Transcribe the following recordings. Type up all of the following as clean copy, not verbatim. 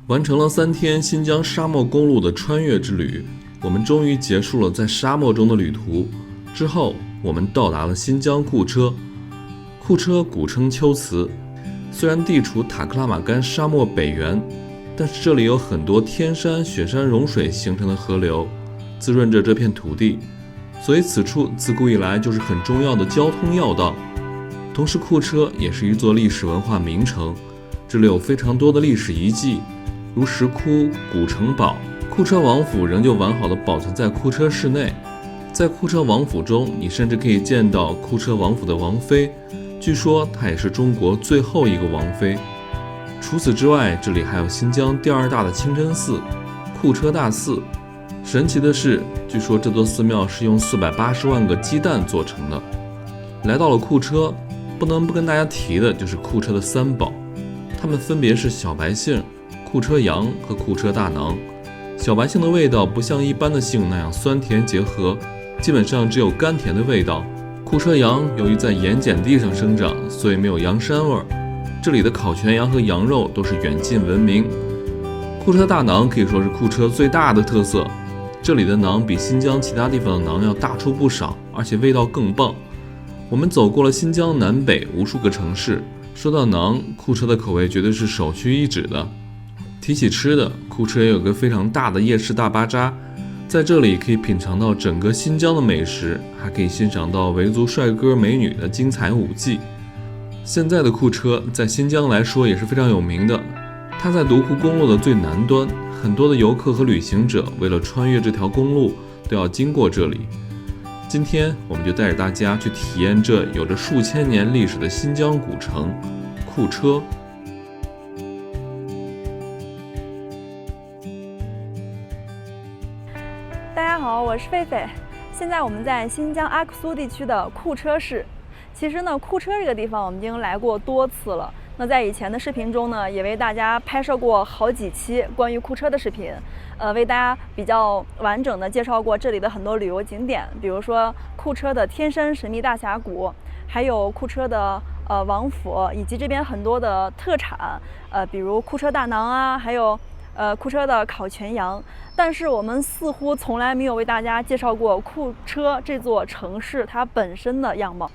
完成了3天新疆沙漠公路的穿越之旅，我们终于结束了在沙漠中的旅途。之后，我们到达了新疆库车。库车古称秋瓷，虽然地处塔克拉玛干沙漠北缘，但是这里有很多天山、雪山融水形成的河流，滋润着这片土地，所以此处自古以来就是很重要的交通要道。同时，库车也是一座历史文化名城，这里有非常多的历史遗迹，如石窟、古城堡。库车王府仍旧完好的保存在库车市内。在库车王府中，你甚至可以见到库车王府的王妃，据说她也是中国最后一个王妃。除此之外，这里还有新疆第2大的清真寺库车大寺。神奇的是，据说这座寺庙是用480万个鸡蛋做成的。来到了库车，不能不跟大家提的就是库车的3宝，它们分别是小白杏、库车羊和库车大馕。小白杏的味道不像一般的杏那样酸甜结合，基本上只有甘甜的味道。库车羊由于在盐碱地上生长，所以没有羊膻味。这里的烤全羊和羊肉都是远近闻名。库车大馕可以说是库车最大的特色，这里的馕比新疆其他地方的馕要大出不少，而且味道更棒。我们走过了新疆南北无数个城市，说到馕，库车的口味绝对是首屈一指的。提起吃的，库车也有个非常大的夜市大巴扎，在这里可以品尝到整个新疆的美食，还可以欣赏到维族帅哥美女的精彩舞技。现在的库车在新疆来说也是非常有名的，它在独库公路的最南端，很多的游客和旅行者为了穿越这条公路都要经过这里。今天我们就带着大家去体验这有着数千年历史的新疆古城库车。大家好，我是狒狒。现在我们在新疆阿克苏地区的库车市。其实呢，库车这个地方我们已经来过多次了。那在以前的视频中呢，也为大家拍摄过好几期关于库车的视频，为大家比较完整的介绍过这里的很多旅游景点，比如说库车的天山神秘大峡谷，还有库车的王府，以及这边很多的特产，比如库车大馕啊，还有库车的烤全羊。但是我们似乎从来没有为大家介绍过库车这座城市它本身的样貌。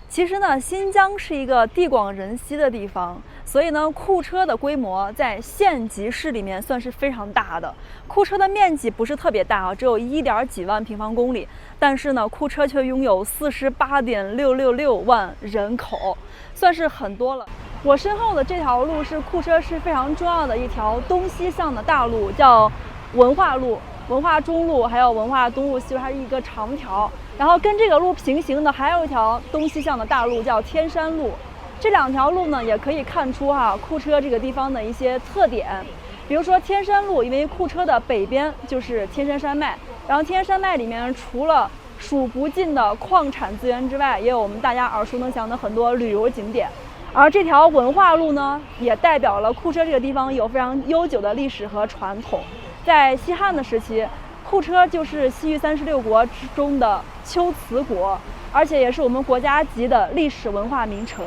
其实呢，新疆是一个地广人稀的地方，所以呢，库车的规模在县级市里面算是非常大的。库车的面积不是特别大啊，只有1点几万平方公里，但是呢，库车却拥有48.666万人口，算是很多了。我身后的这条路是库车市非常重要的一条东西向的大路，叫文化路、文化中路，还有文化东路西路，它是一个长条。然后跟这个路平行的还有一条东西向的大路，叫天山路。这2条路呢，也可以看出库车这个地方的一些特点。比如说天山路，因为库车的北边就是天山山脉，然后天山山脉里面除了数不尽的矿产资源之外，也有我们大家耳熟能详的很多旅游景点。而这条文化路呢，也代表了库车这个地方有非常悠久的历史和传统。在西汉的时期，库车就是西域36国之中的龟兹国，而且也是我们国家级的历史文化名城。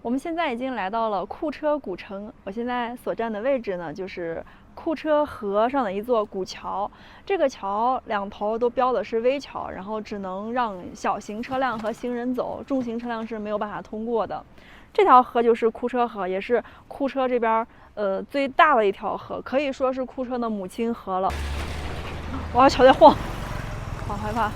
我们现在已经来到了库车古城，我现在所站的位置呢，就是库车河上的一座古桥。这个桥2头都标的是危桥，然后只能让小型车辆和行人走，重型车辆是没有办法通过的。这条河就是库车河，也是库车这边最大的一条河，可以说是库车的母亲河了。哇，桥在晃，好害怕。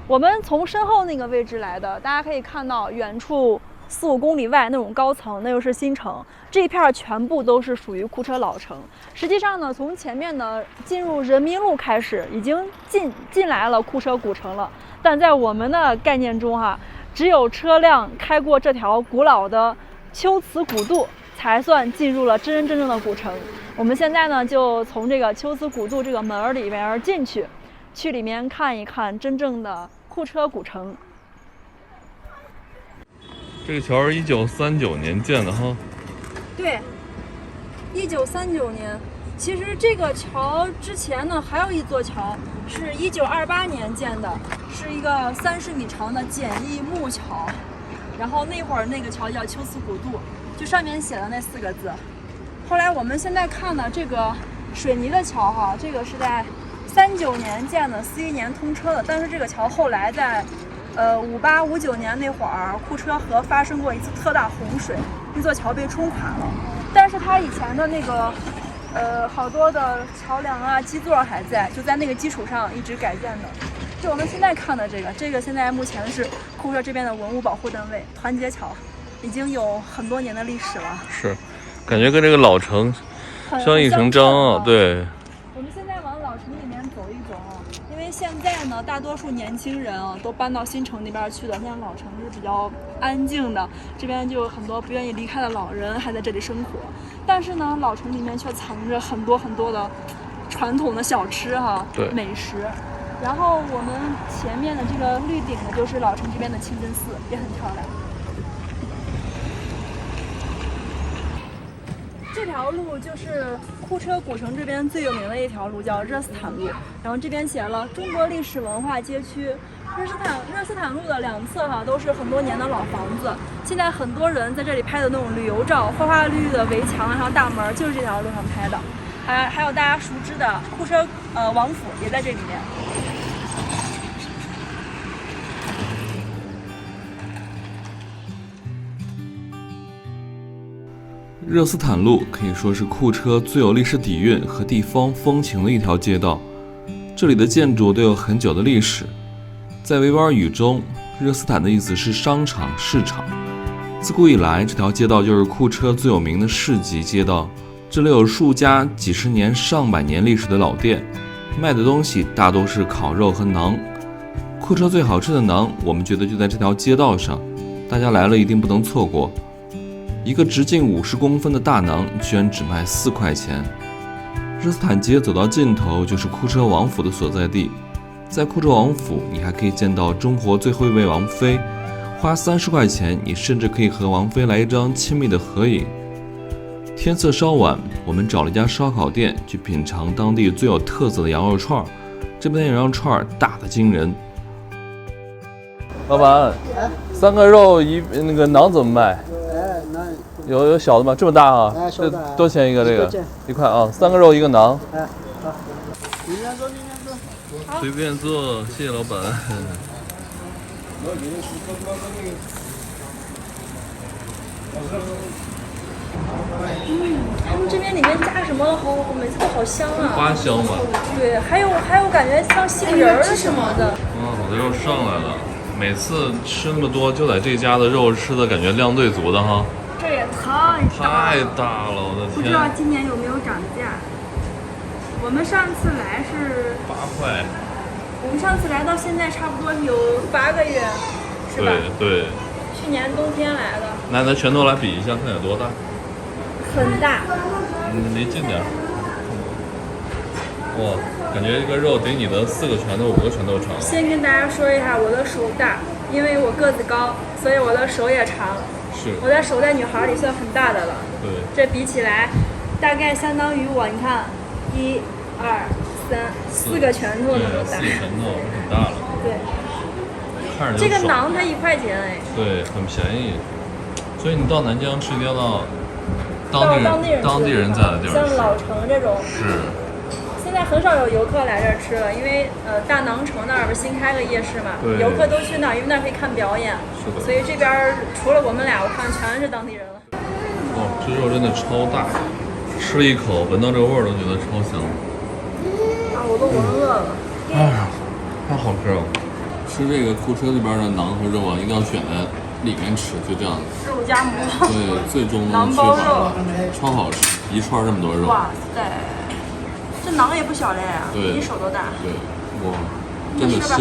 我们从身后那个位置来的，大家可以看到远处4、5公里外那种高层，那就是新城。这一片全部都是属于库车老城。实际上呢，从前面的进入人民路开始，已经进来了库车古城了。但在我们的概念中只有车辆开过这条古老的龟兹古渡，才算进入了真正的古城。我们现在呢，就从这个龟兹古渡这个门里面进去，去里面看一看真正的库车古城。这个桥是1939年建的哈。对，1939年。其实这个桥之前呢，还有一座桥是1928年建的，是一个30米长的简易木桥。然后那会儿那个桥叫龟兹古渡，就上面写的那4个字。后来我们现在看的这个水泥的桥哈，这个是在39年建的，41年通车的。但是这个桥后来在58、59年那会儿，库车河发生过一次特大洪水，那座桥被冲垮了。但是它以前的那个好多的桥梁啊、基座还在，就在那个基础上一直改建的。就我们现在看的这个现在目前是库车这边的文物保护单位团结桥，已经有很多年的历史了。是，感觉跟这个老城相映成章啊。对。我们现在往老城里面走一走啊，因为现在呢，大多数年轻人啊都搬到新城那边去了，像老城是比较安静的，这边就有很多不愿意离开的老人还在这里生活。但是呢，老城里面却藏着很多很多的传统的小吃哈，美食。然后我们前面的这个绿顶的就是老城这边的清真寺，也很漂亮。这条路就是库车古城这边最有名的一条路，叫热斯坦路。然后这边写了中国历史文化街区。热斯坦路的两侧哈都是很多年的老房子。现在很多人在这里拍的那种旅游照，花花绿绿的围墙还有大门，就是这条路上拍的。还有大家熟知的库车王府也在这里面。热斯坦路可以说是库车最有历史底蕴和地方风情的一条街道，这里的建筑都有很久的历史。在维吾尔语中，热斯坦的意思是商场、市场。自古以来，这条街道就是库车最有名的市集街道。这里有数家几十年、上百年历史的老店，卖的东西大都是烤肉和馕。库车最好吃的馕，我们觉得就在这条街道上，大家来了一定不能错过。一个直径50公分的大馕居然只卖4块钱。热斯坦街走到尽头就是库车王府的所在地，在库车王府，你还可以见到中国最后一位王妃，花30块钱，你甚至可以和王妃来一张亲密的合影。天色稍晚，我们找了一家烧烤店去品尝当地最有特色的羊肉串。这边的羊肉串大的惊人。老板，3个肉那个馕怎么卖？有小的吗？这么大啊？这多钱一个？这个1块啊，3个肉1个馕。好，随便做，谢谢老板。他们这边里面加什么每次都好香啊！花香吧？对，还有感觉像杏仁儿什么的。好的肉上来了。每次吃那么多，就在这家的肉吃的感觉量最足的哈。这也太大了，我的天！不知道今年有没有涨价？我们上次来是8块。我们上次来到现在差不多有8个月，是吧？对。去年冬天来的。那咱拳头来比一下，看有多大？很大。离近点。哇，感觉这个肉顶你的4个拳头、5个拳头长。先跟大家说一下，我的手大，因为我个子高，所以我的手也长。是。我的手在女孩里算很大的了。对。这比起来，大概相当于我，你看，1、2、3、4个拳头那么大。4个拳头很大了。对。看着这个馕才1块钱哎。对，很便宜。所以你到南疆吃一定要到当地人在的地方，像老城这种。是。现在很少有游客来这儿吃了，因为大囊城那儿不是新开个夜市嘛，游客都去那儿，因为那儿可以看表演。是的。所以这边除了我们俩，我看全是当地人了。哇，这肉真的超大，吃了一口，闻到这个味儿都觉得超香。我都闻饿了。哎呀，太好吃了！吃这个库车这边的馕和肉啊，一定要选在里面吃，就这样子。肉夹馍。对，最终馕包肉，超好吃，一串这么多肉。哇塞！这馕也不小嘞，比手都大。对，哇，真的香。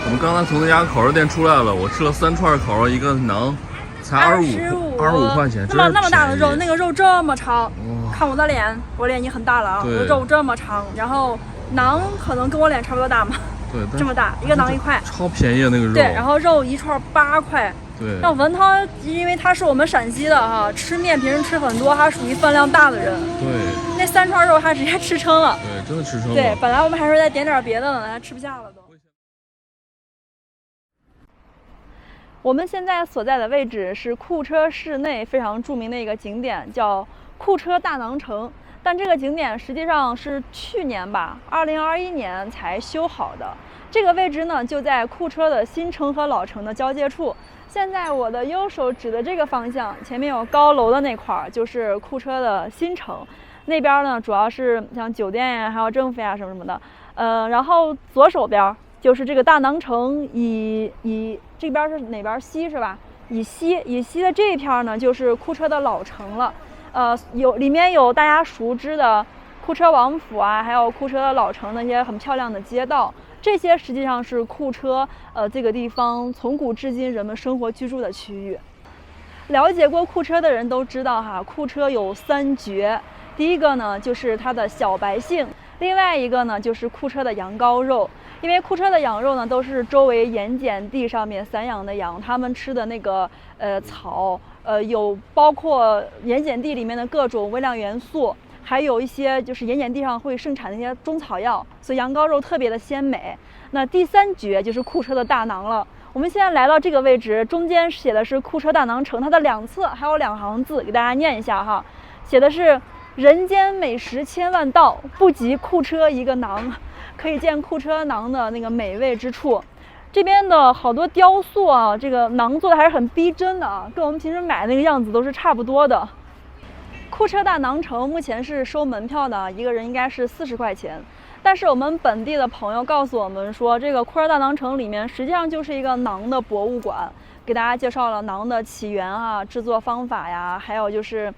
我们刚才从那家烤肉店出来了，我吃了3串烤肉，一个馕，才25块钱。那么大的肉，那个肉这么长，看我的脸，我脸已经很大了啊，我的肉这么长，然后馕可能跟我脸差不多大嘛。对，这么大，一个馕1块，超便宜的那个肉。对，然后肉一串8块。对，像文涛，因为他是我们陕西的哈，吃面平时吃很多，他属于饭量大的人。对，那3串肉他直接吃撑了。对，真的吃撑了。对，本来我们还说再点点别的呢，他吃不下了都。我们现在所在的位置是库车市内非常著名的一个景点，叫库车大囊城。但这个景点实际上是去年吧，2021年才修好的。这个位置呢，就在库车的新城和老城的交界处。现在我的右手指的这个方向，前面有高楼的那块儿，就是库车的新城。那边呢，主要是像酒店呀，还有政府呀什么什么的。然后左手边就是这个大囊城，以这边是哪边西是吧？以西的这一片呢，就是库车的老城了。里面有大家熟知的库车王府啊，还有库车的老城那些很漂亮的街道，这些实际上是库车这个地方从古至今人们生活居住的区域。了解过库车的人都知道哈，库车有3绝，第一个呢就是它的小白杏，另外一个呢就是库车的羊羔肉。因为库车的羊肉呢都是周围盐碱地上面散养的羊，它们吃的那个草，有包括盐碱地里面的各种微量元素，还有一些就是盐碱地上会盛产的一些中草药，所以羊羔肉特别的鲜美。那第3绝就是库车的大囊了。我们现在来到这个位置，中间写的是库车大囊城，它的2侧还有2行字，给大家念一下哈，写的是人间美食千万道，不及库车一个囊。可以见库车馕的那个美味之处。这边的好多雕塑啊，这个馕做的还是很逼真的啊，跟我们平时买那个样子都是差不多的。库车大囊城目前是收门票的，一个人应该是40块钱。但是我们本地的朋友告诉我们说，这个库车大囊城里面实际上就是一个馕的博物馆，给大家介绍了馕的起源啊、制作方法呀，还有就是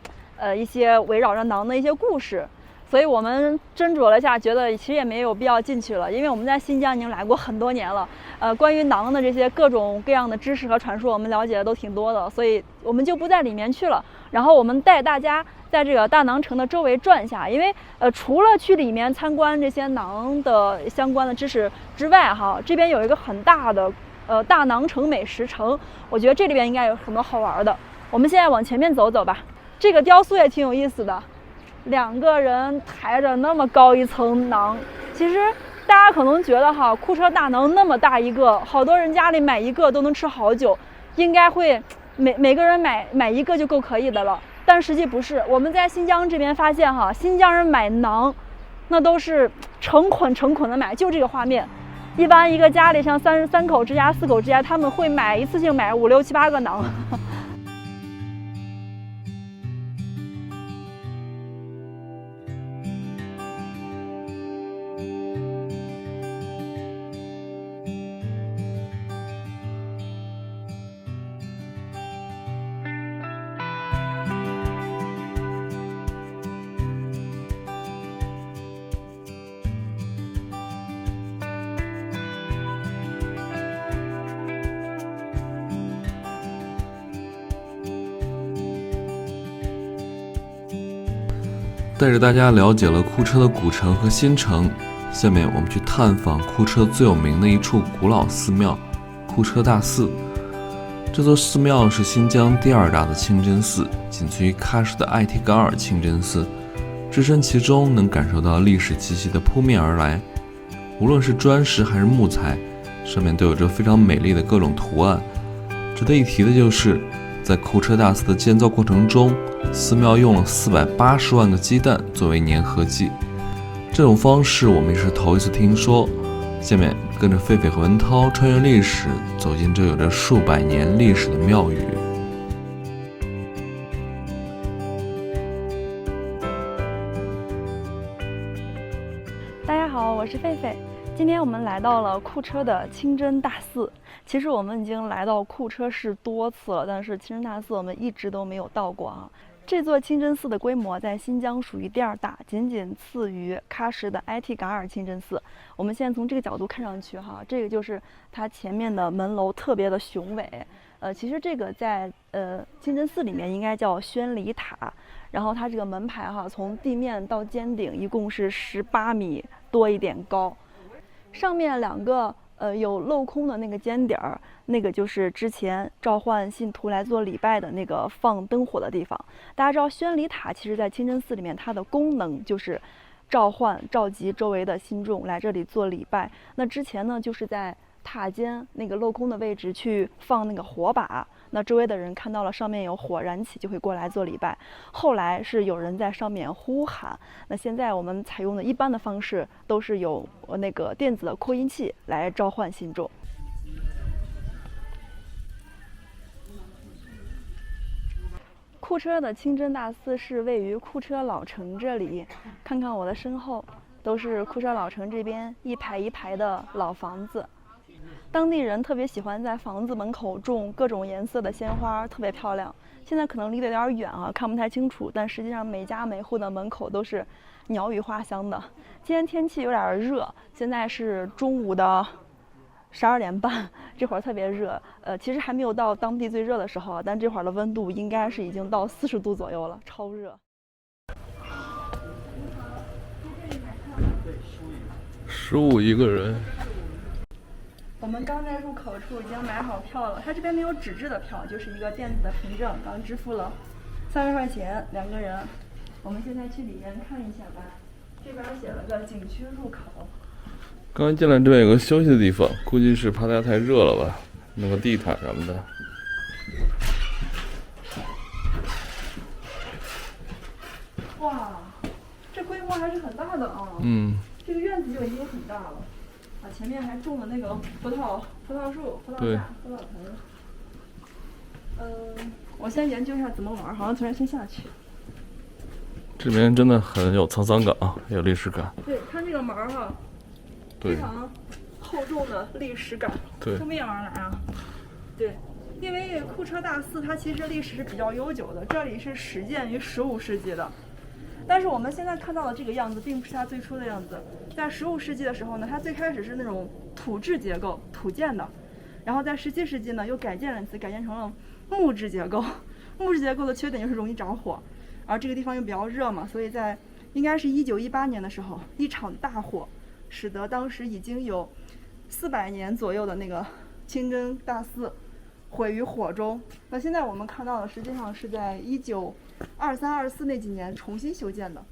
一些围绕着馕的一些故事。所以我们斟酌了一下，觉得其实也没有必要进去了，因为我们在新疆已经来过很多年了。关于馕的这些各种各样的知识和传说，我们了解的都挺多的，所以我们就不在里面去了。然后我们带大家在这个大囊城的周围转一下，因为除了去里面参观这些馕的相关的知识之外，哈，这边有一个很大的大囊城美食城，我觉得这里边应该有很多好玩的。我们现在往前面走走吧。这个雕塑也挺有意思的。2个人抬着那么高一层馕，其实大家可能觉得哈，库车大馕那么大一个，好多人家里买一个都能吃好久，应该会每个人买一个就够可以的了。但实际不是，我们在新疆这边发现哈，新疆人买馕，那都是成捆的买，就这个画面。一般一个家里像3口之家、4口之家，他们会一次性买5、6、7、8个馕。带着大家了解了库车的古城和新城，下面我们去探访库车最有名的一处古老寺庙——库车大寺。这座寺庙是新疆第2大的清真寺，仅次于喀什的艾提嘎尔清真寺。置身其中，能感受到历史气息的扑面而来。无论是砖石还是木材，上面都有着非常美丽的各种图案。值得一提的就是，在库车大寺的建造过程中，寺庙用了480万个鸡蛋作为粘合剂。这种方式我们也是头一次听说。下面跟着狒狒和文涛穿越历史，走进这有着数百年历史的庙宇。大家好，我是狒狒。今天我们来到了库车的清真大寺。其实我们已经来到库车市多次了，但是清真大寺我们一直都没有到过啊。这座清真寺的规模在新疆属于第2大，仅次于喀什的艾提嘎尔清真寺。我们现在从这个角度看上去哈，这个就是它前面的门楼，特别的雄伟。其实这个在清真寺里面应该叫宣礼塔，然后它这个门牌哈，从地面到尖顶一共是18米多一点高，上面2个有镂空的那个尖点儿，那个就是之前召唤信徒来做礼拜的那个放灯火的地方。大家知道宣礼塔其实在清真寺里面它的功能就是召集周围的信众来这里做礼拜。那之前呢，就是在塔尖那个镂空的位置去放那个火把，那周围的人看到了上面有火燃起，就会过来做礼拜。后来是有人在上面呼喊，那现在我们采用的一般的方式都是有那个电子的扩音器来召唤信众。库车的清真大寺是位于库车老城这里，看看我的身后，都是库车老城这边一排一排的老房子。当地人特别喜欢在房子门口种各种颜色的鲜花，特别漂亮。现在可能离得有点远啊，看不太清楚，但实际上每家每户的门口都是鸟语花香的。今天天气有点热，现在是中午的12点半，这会儿特别热。其实还没有到当地最热的时候，但这会儿的温度应该是已经到40度左右了，超热。15一个人。我们刚在入口处已经买好票了，它这边没有纸质的票，就是一个电子的凭证，刚支付了30块钱2个人。我们现在去里面看一下吧，这边写了个景区入口。刚进来这边有个休息的地方，估计是怕大家太热了吧，弄个地毯什么的。哇，这规模还是很大的啊！这个院子就已经很大了。前面还种了那个葡萄树、葡萄架、葡萄藤。我先研究一下怎么玩，好像从这先下去。这边真的很有沧桑感啊，有历史感。对，看这个门哈，非常厚重的历史感。对，从面上来啊。对，因为库车大寺它其实历史是比较悠久的，这里是始建于15世纪的。但是我们现在看到的这个样子，并不是它最初的样子。在15世纪的时候呢，它最开始是那种土质结构、土建的，然后在17世纪呢，又改建了一次，改建成了木质结构。木质结构的缺点就是容易着火，而这个地方又比较热嘛，所以在应该是1918年的时候，一场大火，使得当时已经有400年左右的那个清真大寺毁于火中。那现在我们看到的实际上是在1923、24那几年重新修建的。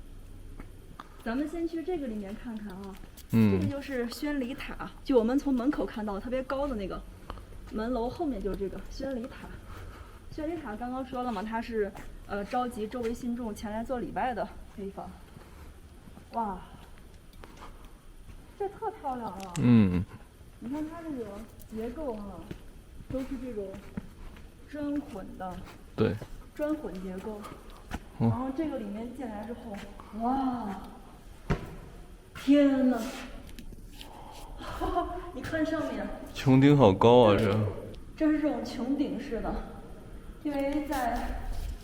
咱们先去这个里面看看啊。这个就是宣礼塔，就我们从门口看到特别高的那个门楼后面就是这个宣礼塔。宣礼塔刚刚说了嘛，它是召集周围信众前来做礼拜的地方。哇，这特漂亮啊！你看它这个结构哈，都是这种砖混的。对。砖混结构。然后这个里面进来之后，哇，天哪！你看上面，穹顶好高啊！这是这种穹顶式的，因为在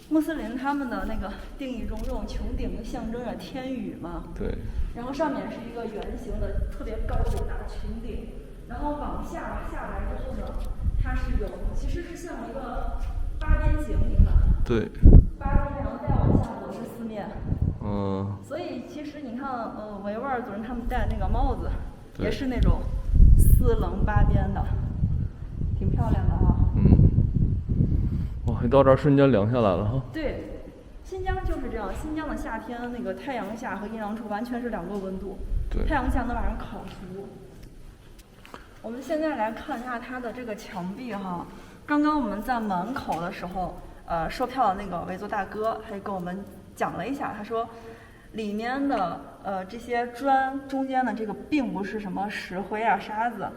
穆斯林他们的那个定义中，这种穹顶象征着天宇嘛。对。然后上面是一个圆形的特别高的大穹顶，然后往下来之后呢，它是有，其实是像一个八边形，你看。对。八边，然后再往下走是4面。所以其实你看，维吾尔族人他们戴那个帽子，也是那种4棱8边的，挺漂亮的啊。哇，一到这儿瞬间凉下来了哈。对，新疆就是这样，新疆的夏天那个太阳下和阴凉处完全是2个温度。对。太阳下能把人烤熟。我们现在来看一下它的这个墙壁哈。刚刚我们在门口的时候，售票的那个维族大哥还跟我们讲了一下，他说里面的这些砖中间的这个并不是什么石灰啊沙子，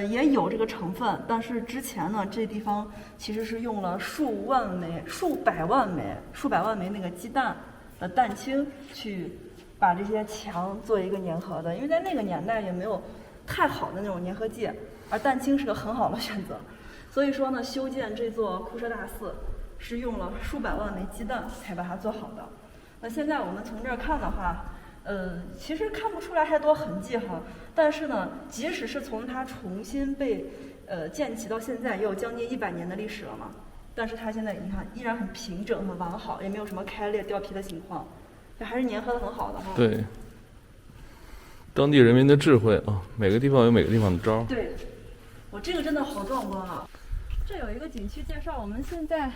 也有这个成分，但是之前呢这地方其实是用了数百万枚那个鸡蛋的蛋清去把这些墙做一个粘合的，因为在那个年代也没有太好的那种粘合剂，而蛋清是个很好的选择。所以说呢，修建这座库车大寺是用了数百万枚鸡蛋才把它做好的。那现在我们从这儿看的话，其实看不出来太多痕迹哈。但是呢，即使是从它重新被建起到现在，也有将近100年的历史了嘛。但是它现在你看依然很平整、很完好，也没有什么开裂、掉皮的情况，这还是粘合的很好的哈。对，当地人民的智慧啊，每个地方有每个地方的招。对，我这个真的好壮观啊！这有一个景区介绍，我们现在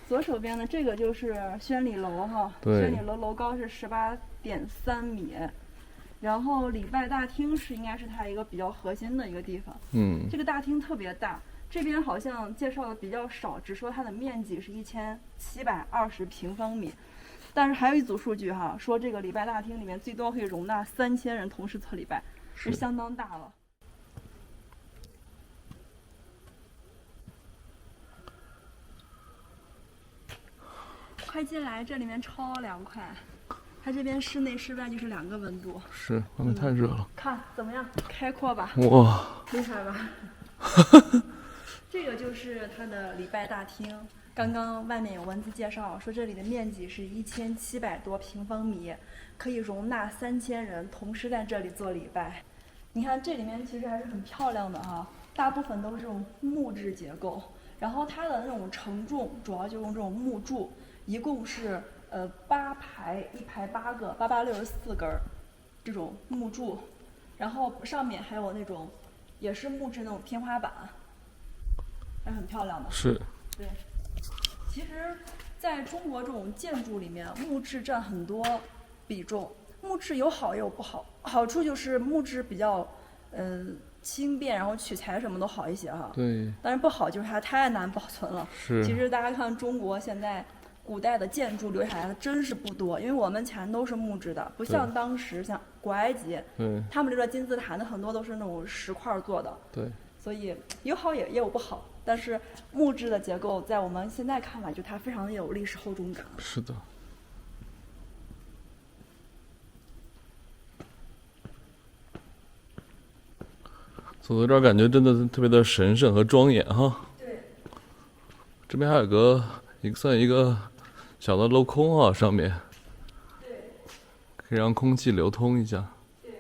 左手边的这个就是宣礼楼哈。对。宣礼楼楼高是18.3米，然后礼拜大厅应该是它一个比较核心的一个地方。这个大厅特别大，这边好像介绍的比较少，只说它的面积是1720平方米。但是还有一组数据哈，说这个礼拜大厅里面最多可以容纳3000人同时测礼拜，是相当大了。快进来，这里面超凉快。它这边室内室外就是2个温度。是，外面太热了。看怎么样？开阔吧？哇，厉害吧？这个就是它的礼拜大厅。刚刚外面有文字介绍说，这里的面积是1700多平方米，可以容纳3000人同时在这里做礼拜。你看这里面其实还是很漂亮的哈，大部分都是这种木质结构，然后它的那种承重主要就用这种木柱，一共是8排，一排8个，8864根这种木柱，然后上面还有那种也是木质那种天花板，还是很漂亮的。是，对。其实，在中国这种建筑里面，木质占很多比重。木质有好也有不好，好处就是木质比较轻便，然后取材什么都好一些哈。对。但是不好就是它太难保存了。是。其实大家看中国现在古代的建筑留下来的真是不多，因为我们全都是木质的，不像当时像古埃及，他们留的金字塔的很多都是那种石块做的。对。所以有好也有不好，但是木质的结构在我们现在看来，就它非常的有历史厚重感。是的。走到这儿感觉真的特别的神圣和庄严哈。对。这边还有算一个小的镂空啊，上面。对。可以让空气流通一下。对。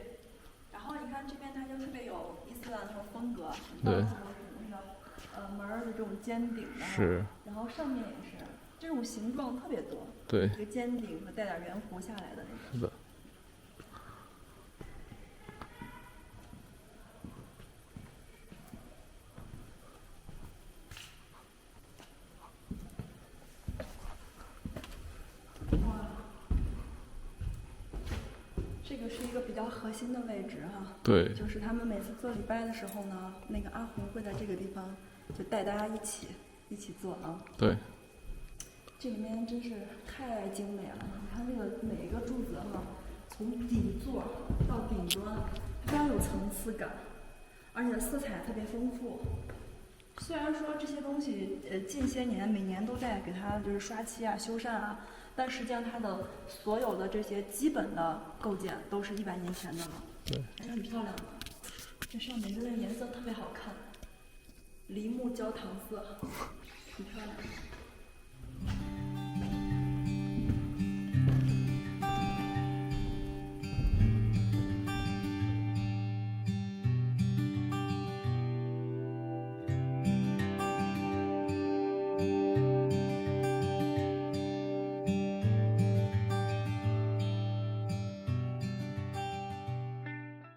然后你看这边它就特别有伊斯兰那种风格。对。那个门儿是这种尖顶的。是。然后上面也是，这种形状特别多。对。一个尖顶和带点圆弧下来的那种。是的。这个是一个比较核心的位置哈。对。就是他们每次做礼拜的时候呢，那个阿红会在这个地方就带大家一起做啊。对。这里面真是太精美了，你看这个每一个柱子哈，从底座到顶端，非常有层次感，而且色彩特别丰富。虽然说这些东西近些年每年都在给它就是刷漆啊、修缮啊，但实际上它的所有的这些基本的构件都是100年前的了。对。还是很漂亮的。这上面真的颜色特别好看，梨木焦糖色，很漂亮。